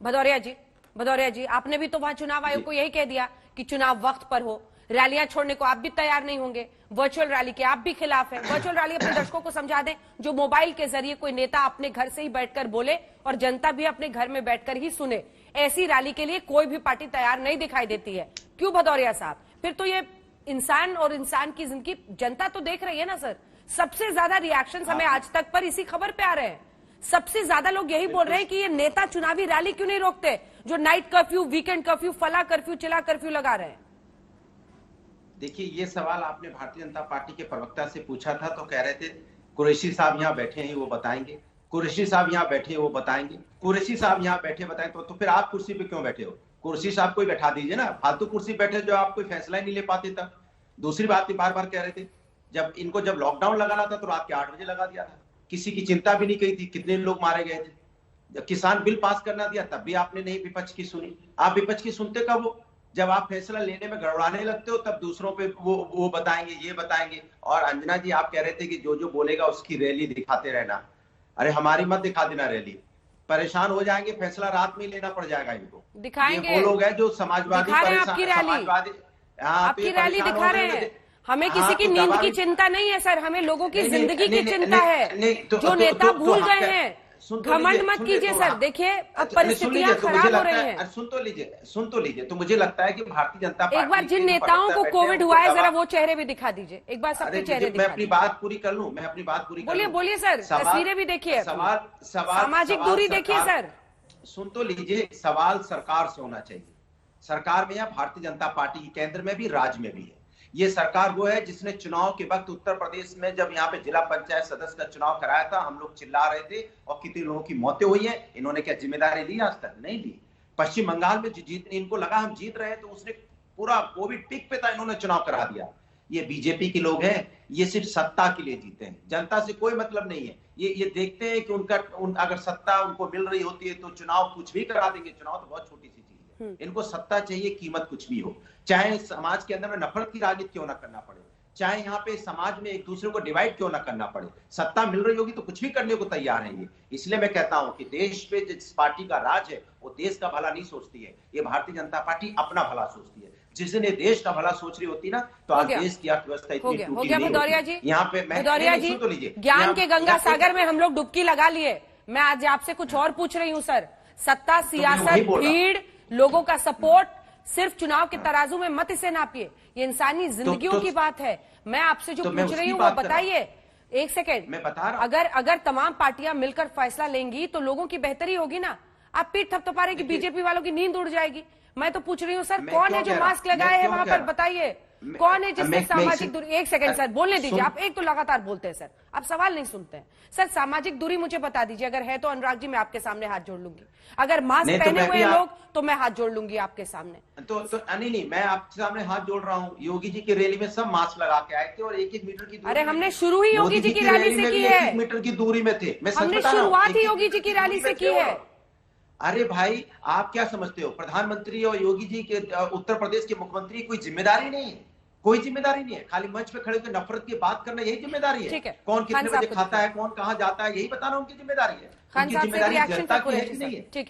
भदौरिया जी, आपने भी तो वहां चुनाव आयोग को यही कह दिया कि चुनाव वक्त पर हो, रैलियां छोड़ने को आप भी तैयार नहीं होंगे, वर्चुअल रैली के आप भी खिलाफ हैं। वर्चुअल रैली अपने दर्शकों को समझा दें, जो मोबाइल के जरिए कोई नेता अपने घर से ही बैठकर बोले और जनता भी अपने घर में बैठकर ही सुने, ऐसी रैली के लिए कोई भी पार्टी तैयार नहीं दिखाई देती है। क्यों भदौरिया साहब? फिर तो ये इंसान और इंसान की जिंदगी जनता तो देख रही है ना सर। सबसे ज्यादा रिएक्शन हमें आज तक पर इसी खबर पे आ रहे हैं। सबसे ज्यादा लोग यही बोल रहे हैं कि ये नेता चुनावी रैली क्यों नहीं रोकते, जो नाइट कर्फ्यू, वीकेंड कर्फ्यू, फला कर्फ्यू, चिला कर्फ्यू लगा रहे हैं। देखिए, ये सवाल आपने भारतीय जनता पार्टी के प्रवक्ता से पूछा था तो कह रहे थे कुरैशी साहब यहाँ बैठे हैं वो बताएंगे, कुरैशी साहब यहाँ बैठे हैं वो बताएंगे, कुरैशी साहब यहाँ बैठे बताएं। तो फिर आप कुर्सी पे क्यों बैठे हो? कुर्सी साहब को बैठा दीजिए ना, फालतू कुर्सी बैठे जो आप कोई फैसला ही नहीं ले पाते तब। दूसरी बात बार बार कह रहे थे, जब लॉकडाउन लगाना था तो रात के 8 बजे लगा दिया था, किसी की चिंता भी नहीं की थी, कितने लोग मारे गए थे। जब किसान बिल पास करना दिया तब भी आपने नहीं विपक्ष की सुनी। आप विपक्ष की सुनते कब हो? जब आप फैसला लेने में गड़बड़ाने लगते हो तब दूसरों पे वो बताएंगे, ये बताएंगे। और अंजना जी, आप कह रहे थे कि जो बोलेगा उसकी रैली दिखाते रहना। अरे हमारी मत दिखा देना रैली, परेशान हो जाएंगे, फैसला रात में ही लेना पड़ जाएगा इनको। दिखाएंगे, वो लोग हैं जो समाजवादी आपकी रैली दिखा रहे हैं। हमें किसी की नींद की चिंता नहीं है सर, हमें लोगों की जिंदगी की चिंता है। जो नेता भूल गए हैं, घमंड मत कीजिए सर। देखिए, अब परिस्थितियां खराब हो रही हैं। सुन तो लीजिए। तो मुझे लगता है कि भारतीय जनता पार्टी, एक बार जिन नेताओं को कोविड हुआ है, जरा वो चेहरे भी दिखा दीजिए एक बार, सबके चेहरे मैं अपनी बात पूरी कर लूं, बोलिए सर, तस्वीरें भी देखिए, सामाजिक दूरी देखिए सर। सुन तो लीजिए, सवाल सरकार से होना चाहिए। सरकार में या भारतीय जनता पार्टी की केंद्र में भी, राज्य में भी है। ये सरकार वो है जिसने चुनाव के वक्त उत्तर प्रदेश में जब यहाँ पे जिला पंचायत सदस्य का चुनाव कराया था, हम लोग चिल्ला रहे थे और कितने लोगों की मौतें हुई हैं। इन्होंने क्या जिम्मेदारी ली? आज तक नहीं ली। पश्चिम बंगाल में इनको लगा हम जीत रहे हैं तो उसने पूरा कोविड पीक पे था, इन्होंने चुनाव करा दिया। ये बीजेपी के लोग हैं, ये सिर्फ सत्ता के लिए जीते हैं, जनता से कोई मतलब नहीं है। ये देखते हैं कि अगर सत्ता उनको मिल रही होती है तो चुनाव कुछ भी करा देंगे। चुनाव तो बहुत छोटी सी चीज है, इनको सत्ता चाहिए, कीमत कुछ भी हो। चाहे समाज के अंदर में नफरत की राजनीति क्यों ना करना पड़े, चाहे यहाँ पे समाज में एक दूसरे को डिवाइड क्यों ना करना पड़े, सत्ता मिल रही होगी तो कुछ भी करने को तैयार है ये। इसलिए मैं कहता हूं कि देश पे जिस पार्टी का राज है वो देश का भला नहीं सोचती है। ये भारतीय जनता पार्टी अपना भला सोचती है। जिस दिन ये देश का भला सोच रही होती ना तो आज देश की अर्थव्यवस्था इतनी टूटी नहीं होती। यहाँ पे भदौरिया जी, तो लीजिए, ज्ञान के गंगा सागर में हम लोग डुबकी लगा लिए। मैं आज आपसे कुछ और पूछ रही हूँ सर। सत्ता, सियासत, भीड़, लोगों का सपोर्ट, सिर्फ चुनाव के तराजू में मत इसे नापिए। ये इंसानी जिंदगियों की बात है। मैं आपसे जो पूछ रही हूँ वो बताइए। एक सेकेंड, मैं बता रहा हूं। अगर तमाम पार्टियां मिलकर फैसला लेंगी तो लोगों की बेहतरी होगी ना। आप पीठ थपथपा रहे कि बीजेपी वालों की नींद उड़ जाएगी। मैं तो पूछ रही हूँ सर, कौन है जो मास्क लगाए है वहां पर? बताइए कौन है जिसने सामाजिक दूरी। एक सेकंड सर, बोलने दीजिए। आप एक तो लगातार बोलते हैं सर, आप सवाल नहीं सुनते हैं सर। सामाजिक दूरी मुझे बता दीजिए, अगर है तो अनुराग जी मैं आपके सामने हाथ जोड़ लूंगी। अगर मास्क पहने हुए लोग तो मैं हाथ जोड़ लूंगी आपके सामने। तो नहीं, मैं आपके सामने हाथ जोड़ रहा हूँ। योगी जी की रैली में सब मास्क लगा के आए थे और 1-1 मीटर की दूरी। अरे हमने शुरू ही योगी जी की रैली से की है, 1 मीटर की दूरी में थे। हमने शुरुआत ही योगी जी की रैली से की है। अरे भाई, आप क्या समझते हो प्रधानमंत्री और योगी जी के, उत्तर प्रदेश के मुख्यमंत्री कोई जिम्मेदारी नहीं है? कोई जिम्मेदारी नहीं है। खाली मंच पे खड़े होकर नफरत की बात करना यही जिम्मेदारी है। कौन कितने बजे खाता है, कौन कहाँ जाता है, यही बताना उनकी जिम्मेदारी है। उनकी जिम्मेदारी जनता की है कि नहीं है? ठीक है।